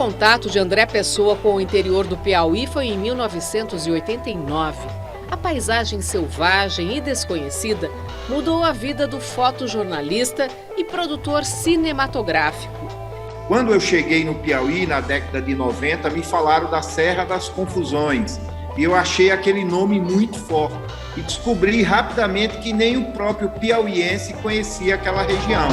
contato de André Pessoa com o interior do Piauí foi em 1989. A paisagem selvagem e desconhecida mudou a vida do fotojornalista e produtor cinematográfico. Quando eu cheguei no Piauí, na década de 90, me falaram da Serra das Confusões. E eu achei aquele nome muito forte. E descobri rapidamente que nem o próprio piauiense conhecia aquela região.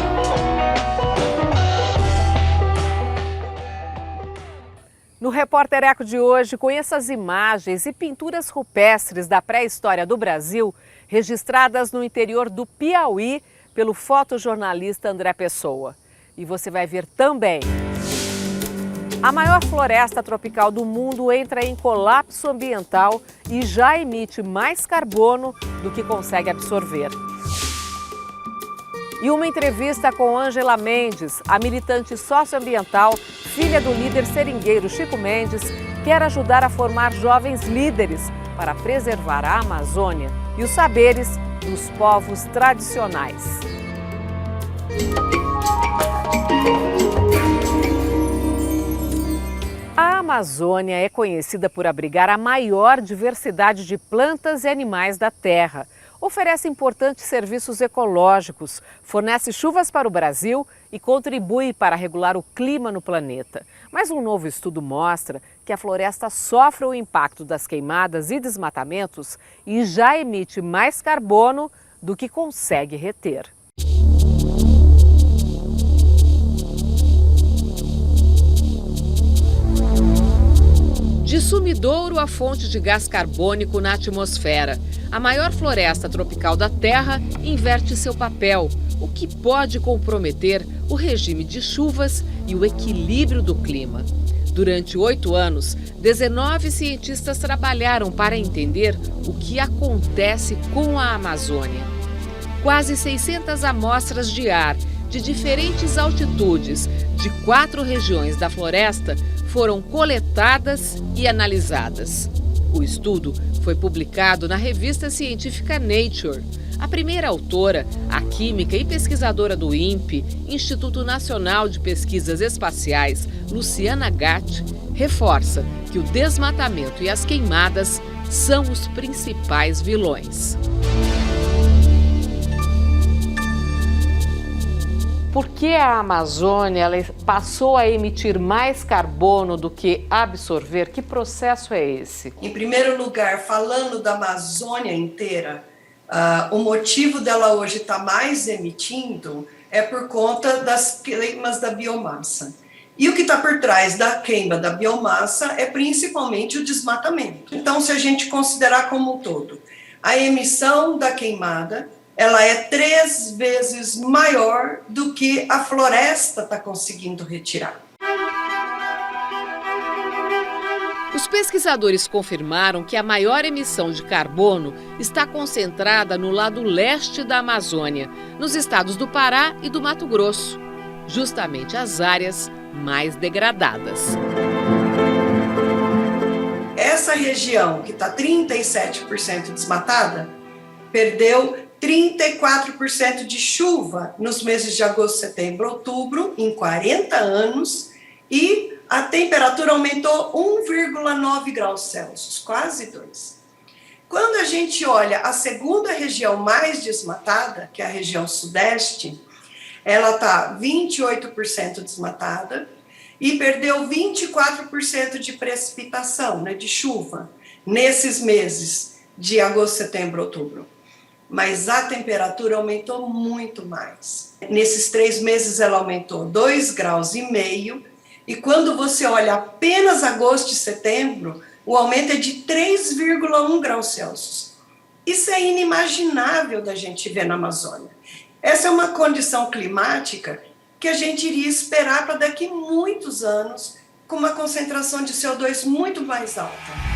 No Repórter Eco de hoje, conheça as imagens e pinturas rupestres da pré-história do Brasil, registradas no interior do Piauí pelo fotojornalista André Pessoa. E você vai ver também: a maior floresta tropical do mundo entra em colapso ambiental e já emite mais carbono do que consegue absorver. E uma entrevista com Ângela Mendes, a militante socioambiental, filha do líder seringueiro Chico Mendes, quer ajudar a formar jovens líderes para preservar a Amazônia e os saberes dos povos tradicionais. A Amazônia é conhecida por abrigar a maior diversidade de plantas e animais da Terra. Oferece importantes serviços ecológicos, fornece chuvas para o Brasil e contribui para regular o clima no planeta. Mas um novo estudo mostra que a floresta sofre o impacto das queimadas e desmatamentos e já emite mais carbono do que consegue reter. De sumidouro a fonte de gás carbônico na atmosfera, a maior floresta tropical da Terra inverte seu papel, o que pode comprometer o regime de chuvas e o equilíbrio do clima. Durante 8 anos, 19 cientistas trabalharam para entender o que acontece com a Amazônia. Quase 600 amostras de ar de diferentes altitudes de 4 regiões da floresta foram coletadas e analisadas. O estudo foi publicado na revista científica Nature. A primeira autora, a química e pesquisadora do INPE, Instituto Nacional de Pesquisas Espaciais, Luciana Gatti, reforça que o desmatamento e as queimadas são os principais vilões. Por que a Amazônia ela passou a emitir mais carbono do que absorver? Que processo é esse? Em primeiro lugar, falando da Amazônia inteira, o motivo dela hoje estar mais emitindo é por conta das queimas da biomassa. E o que está por trás da queima da biomassa é principalmente o desmatamento. Então, se a gente considerar como um todo, a emissão da queimada ela é 3 vezes maior do que a floresta está conseguindo retirar. Os pesquisadores confirmaram que a maior emissão de carbono está concentrada no lado leste da Amazônia, nos estados do Pará e do Mato Grosso, justamente as áreas mais degradadas. Essa região, que está 37% desmatada, perdeu 34% de chuva nos meses de agosto, setembro, outubro, em 40 anos, e a temperatura aumentou 1,9 graus Celsius, quase 2. Quando a gente olha a segunda região mais desmatada, que é a região sudeste, ela está 28% desmatada e perdeu 24% de precipitação, né, de chuva, nesses meses de agosto, setembro, outubro. Mas a temperatura aumentou muito mais. Nesses 3 meses ela aumentou 2,5 graus, e quando você olha apenas agosto e setembro, o aumento é de 3,1 graus Celsius. Isso é inimaginável da gente ver na Amazônia. Essa é uma condição climática que a gente iria esperar para daqui a muitos anos, com uma concentração de CO2 muito mais alta.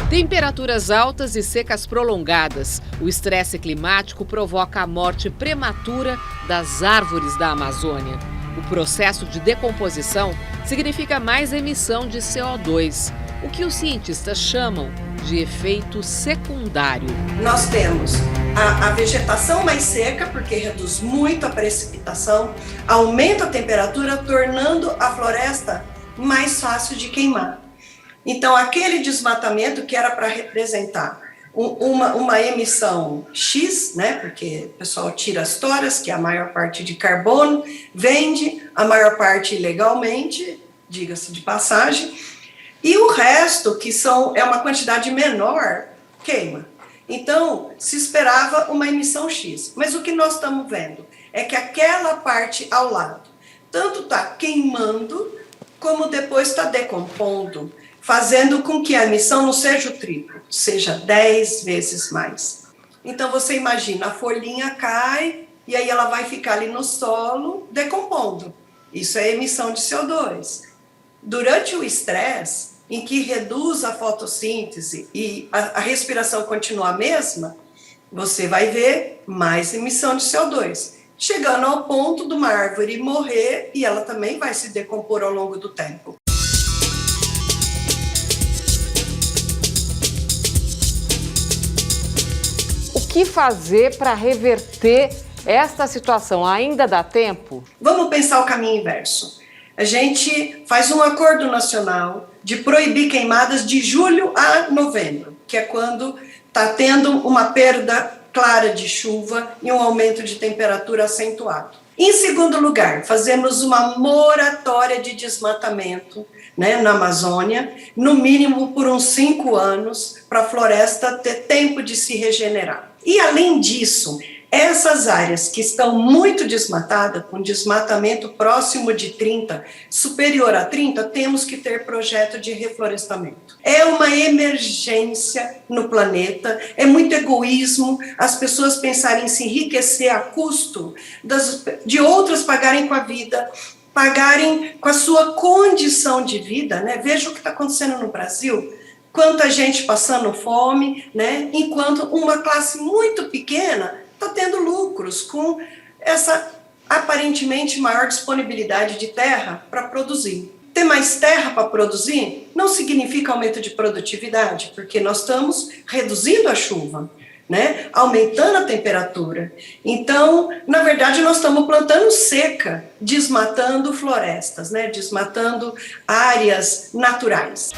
Temperaturas altas e secas prolongadas. O estresse climático provoca a morte prematura das árvores da Amazônia. O processo de decomposição significa mais emissão de CO2, o que os cientistas chamam de efeito secundário. Nós temos a vegetação mais seca, porque reduz muito a precipitação, aumenta a temperatura, tornando a floresta mais fácil de queimar. Então, aquele desmatamento que era para representar uma emissão X, né, porque o pessoal tira as toras, que é a maior parte de carbono, vende a maior parte ilegalmente, diga-se de passagem, e o resto, que é uma quantidade menor, queima. Então, se esperava uma emissão X. Mas o que nós estamos vendo é que aquela parte ao lado, tanto está queimando, como depois está decompondo, fazendo com que a emissão não seja o triplo, seja 10 vezes mais. Então, você imagina, a folhinha cai e aí ela vai ficar ali no solo decompondo. Isso é emissão de CO2. Durante o estresse, em que reduz a fotossíntese e a respiração continua a mesma, você vai ver mais emissão de CO2, chegando ao ponto de uma árvore morrer e ela também vai se decompor ao longo do tempo. O que fazer para reverter esta situação? Ainda dá tempo? Vamos pensar o caminho inverso. A gente faz um acordo nacional de proibir queimadas de julho a novembro, que é quando está tendo uma perda clara de chuva e um aumento de temperatura acentuado. Em segundo lugar, fazemos uma moratória de desmatamento, né, na Amazônia, no mínimo por uns 5 anos, para a floresta ter tempo de se regenerar. E além disso, essas áreas que estão muito desmatadas, com desmatamento próximo de 30, superior a 30, temos que ter projeto de reflorestamento. É uma emergência no planeta, é muito egoísmo as pessoas pensarem em se enriquecer a custo de outras pagarem com a vida, pagarem com a sua condição de vida, né? Veja o que está acontecendo no Brasil. Quanta gente passando fome, né? Enquanto uma classe muito pequena está tendo lucros com essa aparentemente maior disponibilidade de terra para produzir. Ter mais terra para produzir não significa aumento de produtividade, porque nós estamos reduzindo a chuva, né? Aumentando a temperatura. Então, na verdade, nós estamos plantando seca, desmatando florestas, né? Desmatando áreas naturais.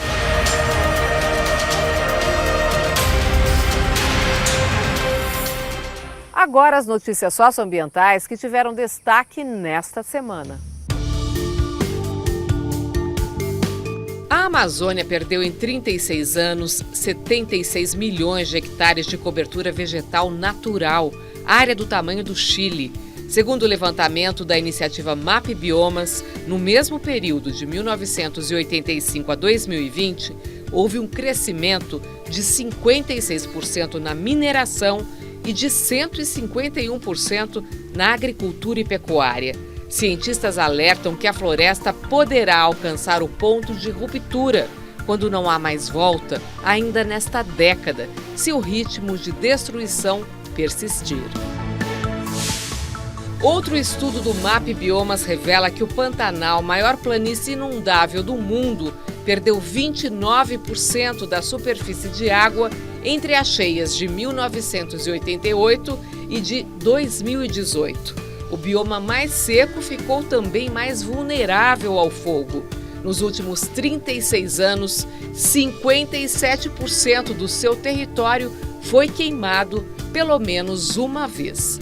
Agora as notícias socioambientais que tiveram destaque nesta semana. A Amazônia perdeu em 36 anos 76 milhões de hectares de cobertura vegetal natural, área do tamanho do Chile. Segundo o levantamento da iniciativa MAP Biomas, no mesmo período de 1985 a 2020, houve um crescimento de 56% na mineração e de 151% na agricultura e pecuária. Cientistas alertam que a floresta poderá alcançar o ponto de ruptura, quando não há mais volta, ainda nesta década, se o ritmo de destruição persistir. Outro estudo do MAP Biomas revela que o Pantanal, maior planície inundável do mundo, perdeu 29% da superfície de água entre as cheias de 1988 e de 2018. O bioma mais seco ficou também mais vulnerável ao fogo. Nos últimos 36 anos, 57% do seu território foi queimado pelo menos uma vez.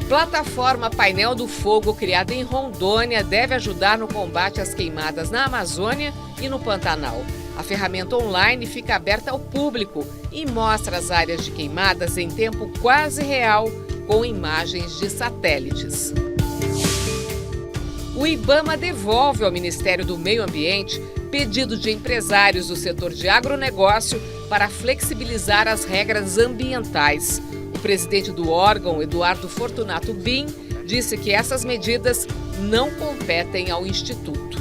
Plataforma Painel do Fogo, criada em Rondônia, deve ajudar no combate às queimadas na Amazônia e no Pantanal. A ferramenta online fica aberta ao público e mostra as áreas de queimadas em tempo quase real, com imagens de satélites. O IBAMA devolve ao Ministério do Meio Ambiente pedido de empresários do setor de agronegócio para flexibilizar as regras ambientais. O presidente do órgão, Eduardo Fortunato Bin, disse que essas medidas não competem ao Instituto.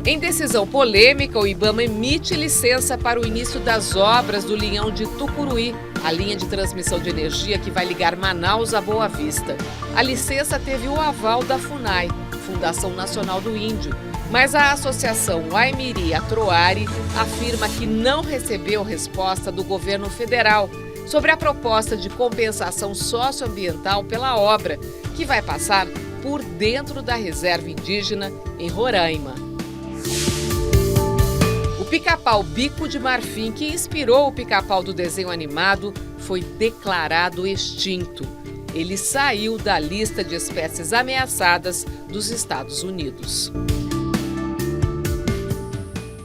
Em decisão polêmica, o IBAMA emite licença para o início das obras do linhão de Tucuruí, a linha de transmissão de energia que vai ligar Manaus a Boa Vista. A licença teve o aval da FUNAI, Fundação Nacional do Índio, Mas a associação Waimiri-Atroari afirma que não recebeu resposta do governo federal sobre a proposta de compensação socioambiental pela obra, que vai passar por dentro da reserva indígena em Roraima. O pica-pau bico de marfim, que inspirou o pica-pau do desenho animado, foi declarado extinto. Ele saiu da lista de espécies ameaçadas dos Estados Unidos.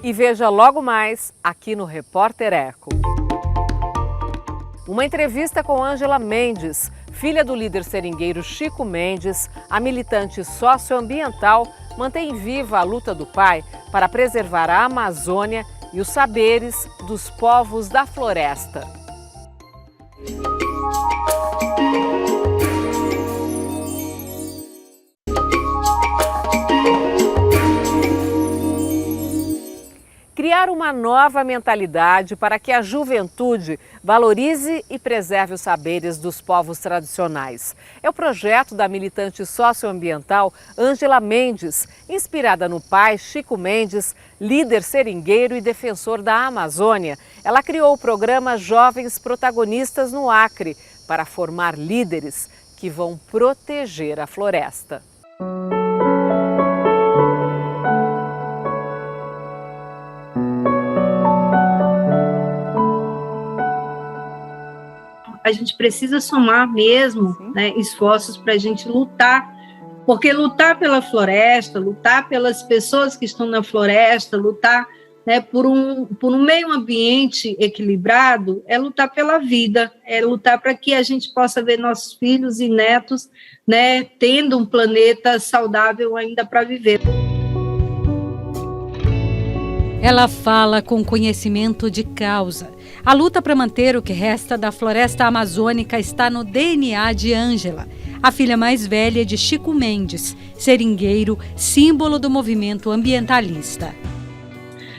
E veja logo mais aqui no Repórter Eco. Uma entrevista com Ângela Mendes, filha do líder seringueiro Chico Mendes, a militante socioambiental, mantém viva a luta do pai para preservar a Amazônia e os saberes dos povos da floresta. Criar uma nova mentalidade para que a juventude valorize e preserve os saberes dos povos tradicionais. É o projeto da militante socioambiental Ângela Mendes, inspirada no pai Chico Mendes, líder seringueiro e defensor da Amazônia. Ela criou o programa Jovens Protagonistas no Acre para formar líderes que vão proteger a floresta. A gente precisa somar mesmo, né, esforços para a gente lutar, porque lutar pela floresta, lutar pelas pessoas que estão na floresta, lutar, né, por um meio ambiente equilibrado, é lutar pela vida, é lutar para que a gente possa ver nossos filhos e netos, né, tendo um planeta saudável ainda para viver. Ela fala com conhecimento de causa. A luta para manter o que resta da floresta amazônica está no DNA de Ângela, a filha mais velha de Chico Mendes, seringueiro, símbolo do movimento ambientalista.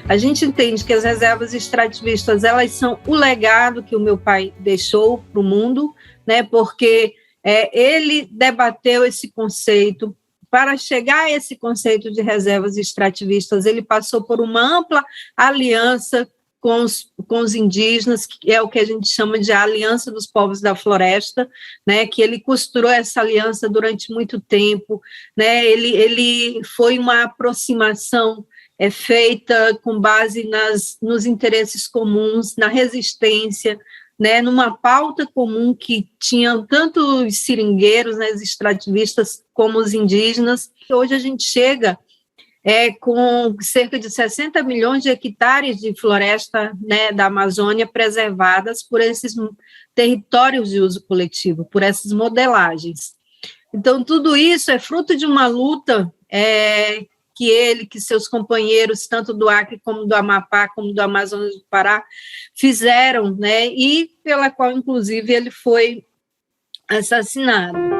A gente entende que as reservas extrativistas, elas são o legado que o meu pai deixou para o mundo, né, porque ele debateu esse conceito. Para chegar a esse conceito de reservas extrativistas, ele passou por uma ampla aliança com os indígenas, que é o que a gente chama de Aliança dos Povos da Floresta, né, que ele costurou essa aliança durante muito tempo, né, ele foi uma aproximação feita com base nos interesses comuns, na resistência, né, numa pauta comum que tinha tanto os seringueiros, né, os extrativistas, como os indígenas. Hoje a gente chega com cerca de 60 milhões de hectares de floresta, né, da Amazônia preservadas por esses territórios de uso coletivo, por essas modelagens. Então, tudo isso é fruto de uma luta que seus companheiros, tanto do Acre como do Amapá, como do Amazonas do Pará, fizeram, né, e pela qual, inclusive, ele foi assassinado.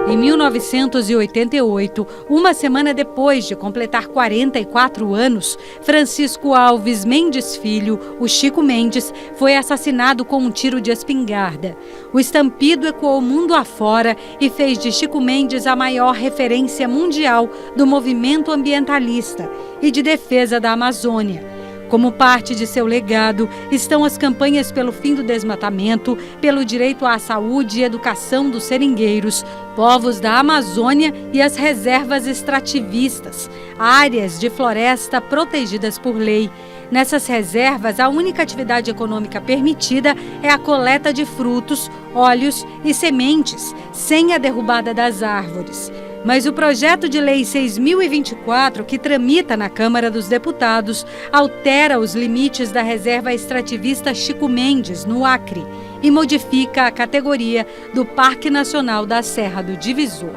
Em 1988, uma semana depois de completar 44 anos, Francisco Alves Mendes Filho, o Chico Mendes, foi assassinado com um tiro de espingarda. O estampido ecoou mundo afora e fez de Chico Mendes a maior referência mundial do movimento ambientalista e de defesa da Amazônia. Como parte de seu legado, estão as campanhas pelo fim do desmatamento, pelo direito à saúde e educação dos seringueiros, povos da Amazônia e as reservas extrativistas, áreas de floresta protegidas por lei. Nessas reservas, a única atividade econômica permitida é a coleta de frutos, óleos e sementes, sem a derrubada das árvores. Mas o projeto de lei 6.024, que tramita na Câmara dos Deputados, altera os limites da reserva extrativista Chico Mendes, no Acre, e modifica a categoria do Parque Nacional da Serra do Divisor.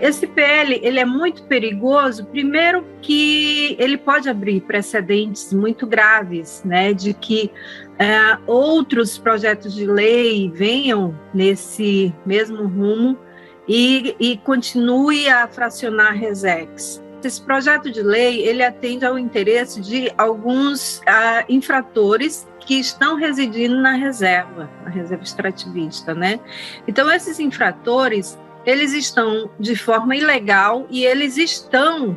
Esse PL ele é muito perigoso, primeiro que ele pode abrir precedentes muito graves, né, de que outros projetos de lei venham nesse mesmo rumo, e continue a fracionar resex. Esse projeto de lei ele atende ao interesse de alguns infratores que estão residindo na reserva extrativista, né? Então, esses infratores, eles estão de forma ilegal e eles estão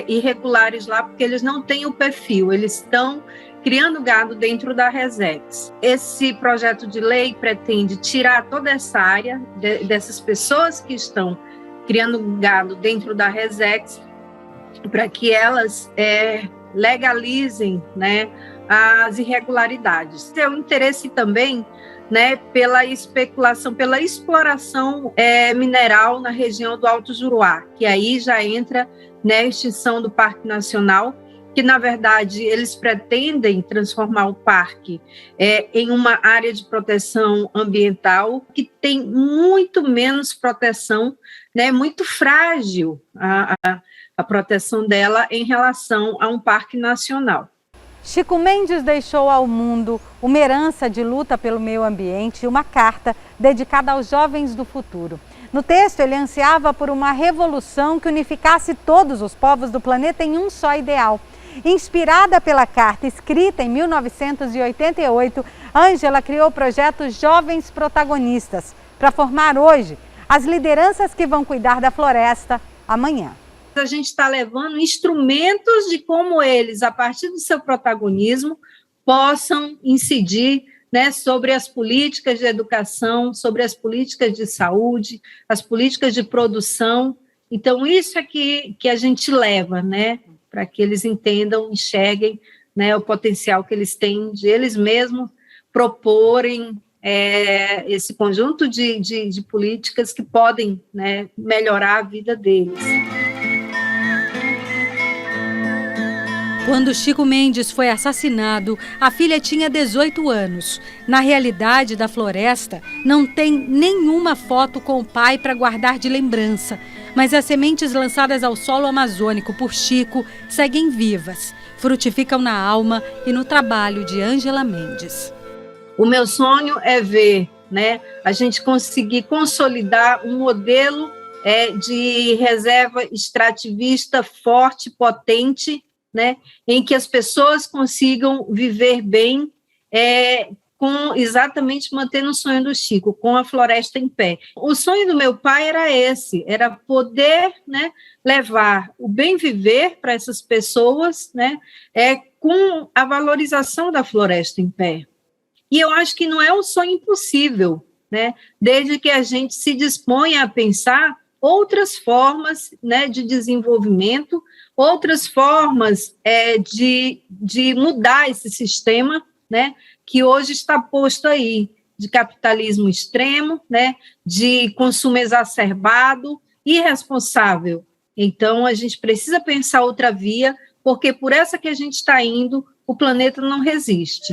irregulares lá porque eles não têm o perfil, eles estão criando gado dentro da Resex. Esse projeto de lei pretende tirar toda essa área dessas pessoas que estão criando gado dentro da Resex para que elas legalizem, né, as irregularidades. É o interesse também, né, pela especulação, pela exploração mineral na região do Alto Juruá, que aí já entra, né, a extinção do Parque Nacional, que, na verdade, eles pretendem transformar o parque em uma área de proteção ambiental que tem muito menos proteção, né, muito frágil a proteção dela em relação a um parque nacional. Chico Mendes deixou ao mundo uma herança de luta pelo meio ambiente e uma carta dedicada aos jovens do futuro. No texto, ele ansiava por uma revolução que unificasse todos os povos do planeta em um só ideal. Inspirada pela carta escrita em 1988, Ângela criou o projeto Jovens Protagonistas, para formar hoje as lideranças que vão cuidar da floresta amanhã. A gente está levando instrumentos de como eles, a partir do seu protagonismo, possam incidir, né, sobre as políticas de educação, sobre as políticas de saúde, as políticas de produção. Então, isso é que a gente leva, né, para que eles entendam, enxerguem, né, o potencial que eles têm de eles mesmos proporem esse conjunto de políticas que podem, né, melhorar a vida deles. Quando Chico Mendes foi assassinado, a filha tinha 18 anos. Na realidade da floresta, não tem nenhuma foto com o pai para guardar de lembrança. Mas as sementes lançadas ao solo amazônico por Chico seguem vivas, frutificam na alma e no trabalho de Ângela Mendes. O meu sonho é ver, né, a gente conseguir consolidar um modelo de reserva extrativista forte, potente, né, em que as pessoas consigam viver bem, com exatamente mantendo o sonho do Chico, com a floresta em pé. O sonho do meu pai era esse, era poder, né, levar o bem viver para essas pessoas, né, com a valorização da floresta em pé. E eu acho que não é um sonho impossível, né, desde que a gente se disponha a pensar outras formas, né, de desenvolvimento, outras formas de mudar esse sistema, né, que hoje está posto aí, de capitalismo extremo, né, de consumo exacerbado, irresponsável. Então, a gente precisa pensar outra via, porque por essa que a gente está indo, o planeta não resiste.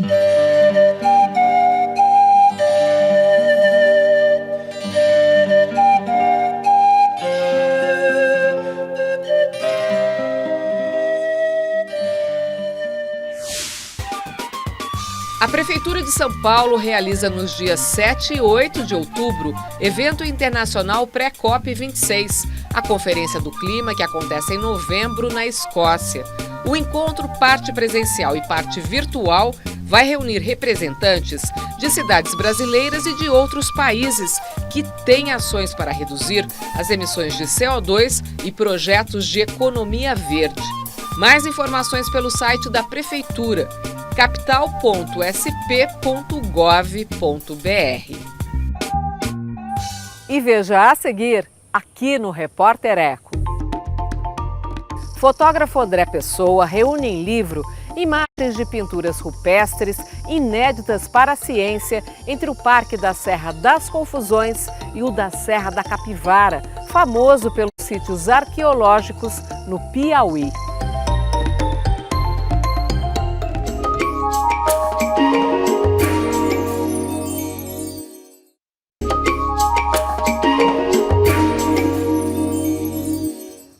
A Prefeitura de São Paulo realiza nos dias 7 e 8 de outubro evento internacional Pré-COP26, a Conferência do Clima que acontece em novembro na Escócia. O encontro, parte presencial e parte virtual, vai reunir representantes de cidades brasileiras e de outros países que têm ações para reduzir as emissões de CO2 e projetos de economia verde. Mais informações pelo site da Prefeitura, capital.sp.gov.br. E veja a seguir, aqui no Repórter Eco. Fotógrafo André Pessoa reúne em livro imagens de pinturas rupestres inéditas para a ciência entre o Parque da Serra das Confusões e o da Serra da Capivara, famoso pelos sítios arqueológicos no Piauí.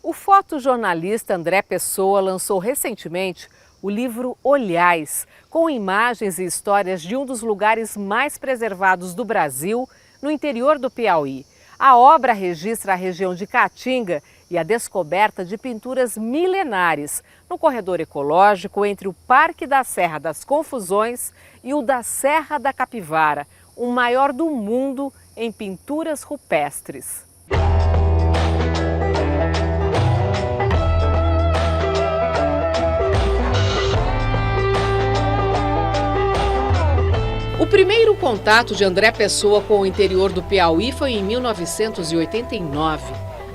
O fotojornalista André Pessoa lançou recentemente o livro Olhais, com imagens e histórias de um dos lugares mais preservados do Brasil, no interior do Piauí. A obra registra a região de Caatinga e a descoberta de pinturas milenares no corredor ecológico entre o Parque da Serra das Confusões e o da Serra da Capivara, o maior do mundo em pinturas rupestres. primeiro contato de André Pessoa com o interior do Piauí foi em 1989.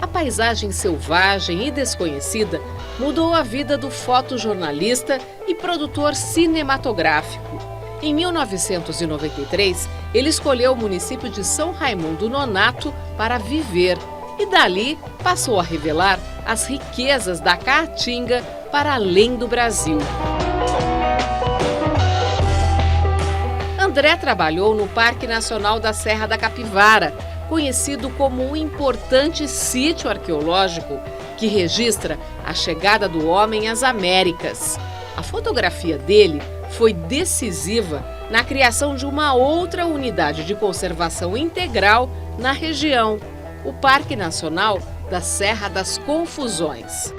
A paisagem selvagem e desconhecida mudou a vida do fotojornalista e produtor cinematográfico. Em 1993, ele escolheu o município de São Raimundo Nonato para viver e dali passou a revelar as riquezas da Caatinga para além do Brasil. André trabalhou no Parque Nacional da Serra da Capivara, conhecido como um importante sítio arqueológico que registra a chegada do homem às Américas. A fotografia dele foi decisiva na criação de uma outra unidade de conservação integral na região, o Parque Nacional da Serra das Confusões.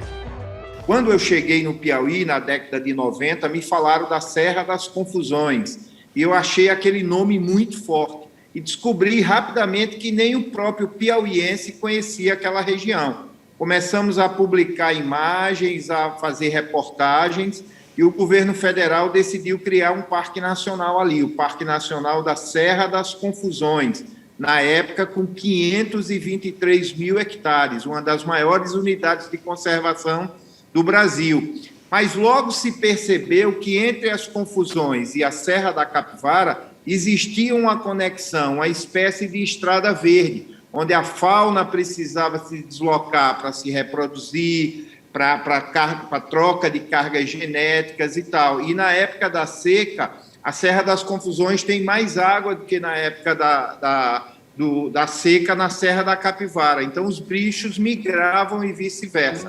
Quando eu cheguei no Piauí, na década de 90, me falaram da Serra das Confusões. E eu achei aquele nome muito forte. E descobri rapidamente que nem o próprio piauiense conhecia aquela região. Começamos a publicar imagens, a fazer reportagens, e o governo federal decidiu criar um parque nacional ali, o Parque Nacional da Serra das Confusões, na época com 523 mil hectares, uma das maiores unidades de conservação do Brasil. Mas logo se percebeu que entre as Confusões e a Serra da Capivara existia uma conexão, uma espécie de estrada verde, onde a fauna precisava se deslocar para se reproduzir, para troca de cargas genéticas e tal. E na época da seca, a Serra das Confusões tem mais água do que na época da seca na Serra da Capivara. Então, os bichos migravam e vice-versa.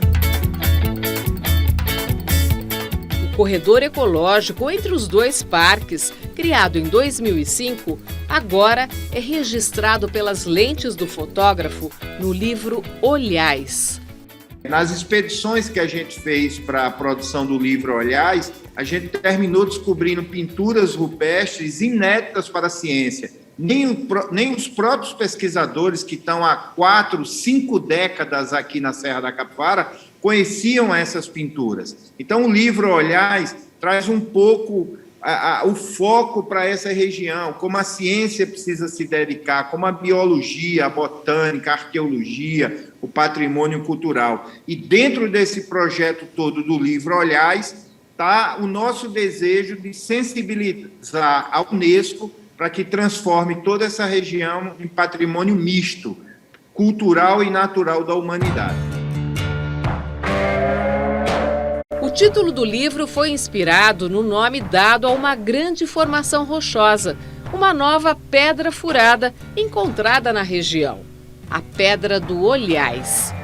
O corredor ecológico entre os dois parques, criado em 2005, agora é registrado pelas lentes do fotógrafo no livro Olhais. Nas expedições que a gente fez para a produção do livro Olhais, a gente terminou descobrindo pinturas rupestres inéditas para a ciência. Nem os próprios pesquisadores que estão há 4, 5 décadas aqui na Serra da Capivara conheciam essas pinturas. Então, o livro Olhais traz um pouco o foco para essa região, como a ciência precisa se dedicar, como a biologia, a botânica, a arqueologia, o patrimônio cultural. E dentro desse projeto todo do livro Olhais está o nosso desejo de sensibilizar a Unesco para que transforme toda essa região em patrimônio misto, cultural e natural da humanidade. O título do livro foi inspirado no nome dado a uma grande formação rochosa, uma nova pedra furada encontrada na região, a Pedra do Olhais.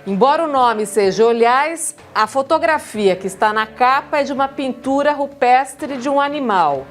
Embora o nome seja Olhais, a fotografia que está na capa é de uma pintura rupestre de um animal.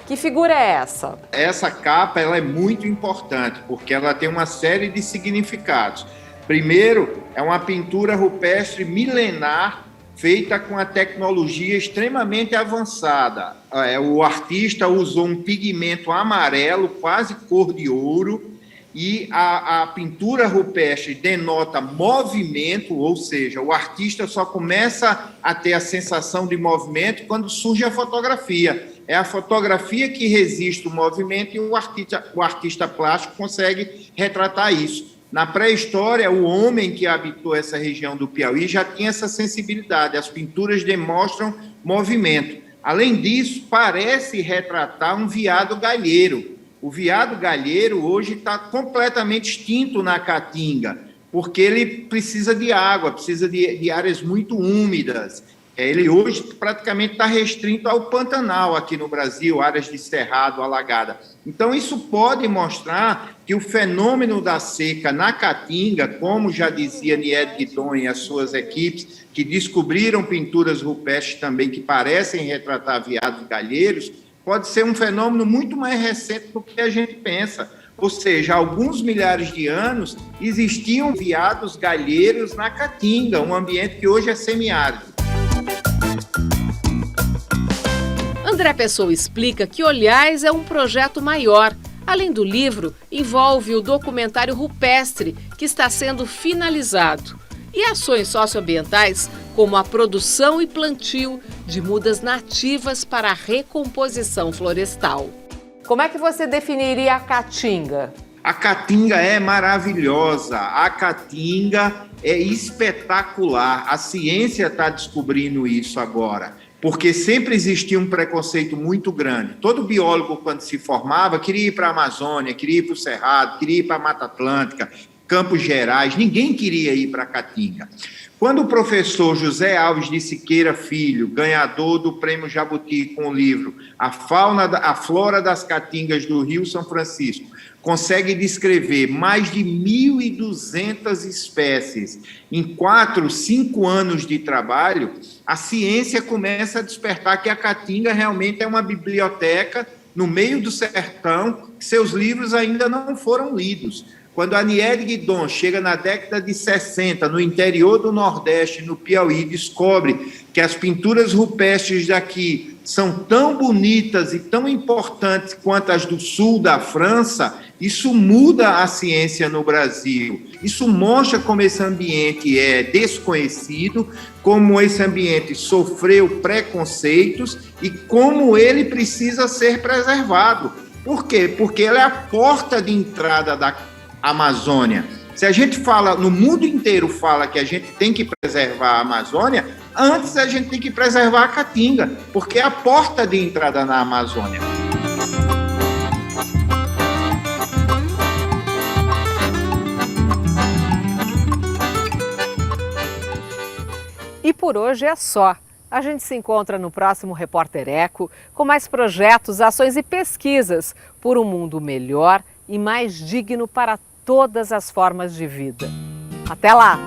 Que figura é essa? Essa capa ela é muito importante, porque ela tem uma série de significados. Primeiro, é uma pintura rupestre milenar, feita com a tecnologia extremamente avançada. O artista usou um pigmento amarelo, quase cor de ouro, e a pintura rupestre denota movimento, ou seja, o artista só começa a ter a sensação de movimento quando surge a fotografia. É a fotografia que resiste o movimento e o artista plástico consegue retratar isso. Na pré-história, o homem que habitou essa região do Piauí já tinha essa sensibilidade. As pinturas demonstram movimento. Além disso, parece retratar um veado galheiro. O veado galheiro hoje está completamente extinto na Caatinga, porque ele precisa de água, precisa de áreas muito úmidas. Ele hoje praticamente está restrito ao Pantanal aqui no Brasil, áreas de cerrado, alagada. Então, isso pode mostrar que o fenômeno da seca na Caatinga, como já dizia Nied Guidon e as suas equipes, que descobriram pinturas rupestres também que parecem retratar veados galheiros, pode ser um fenômeno muito mais recente do que a gente pensa. Ou seja, há alguns milhares de anos existiam veados galheiros na Caatinga, um ambiente que hoje é semiárido. André Pessoa explica que Olhais é um projeto maior. Além do livro, envolve o documentário rupestre, que está sendo finalizado. e ações socioambientais como a produção e plantio de mudas nativas para a recomposição florestal. Como é que você definiria a caatinga? A caatinga é maravilhosa, a caatinga é espetacular. A ciência está descobrindo isso agora, porque sempre existia um preconceito muito grande. Todo biólogo, quando se formava, queria ir para a Amazônia, queria ir para o Cerrado, queria ir para a Mata Atlântica, Campos Gerais, ninguém queria ir para a caatinga. Quando o professor José Alves de Siqueira Filho, ganhador do Prêmio Jabuti com o livro A Flora das Caatingas do Rio São Francisco, consegue descrever mais de 1.200 espécies em 4, 5 anos de trabalho, a ciência começa a despertar que a caatinga realmente é uma biblioteca no meio do sertão, que seus livros ainda não foram lidos. Quando a Aniele Guidon chega na década de 60, no interior do Nordeste, no Piauí, descobre que as pinturas rupestres daqui são tão bonitas e tão importantes quanto as do sul da França, isso muda a ciência no Brasil. Isso mostra como esse ambiente é desconhecido, como esse ambiente sofreu preconceitos e como ele precisa ser preservado. Por quê? Porque ele é a porta de entrada da Amazônia. Se a gente fala, no mundo inteiro fala que a gente tem que preservar a Amazônia, antes a gente tem que preservar a caatinga, porque é a porta de entrada na Amazônia. E por hoje é só. A gente se encontra no próximo Repórter Eco com mais projetos, ações e pesquisas por um mundo melhor e mais digno para todas as formas de vida. Até lá!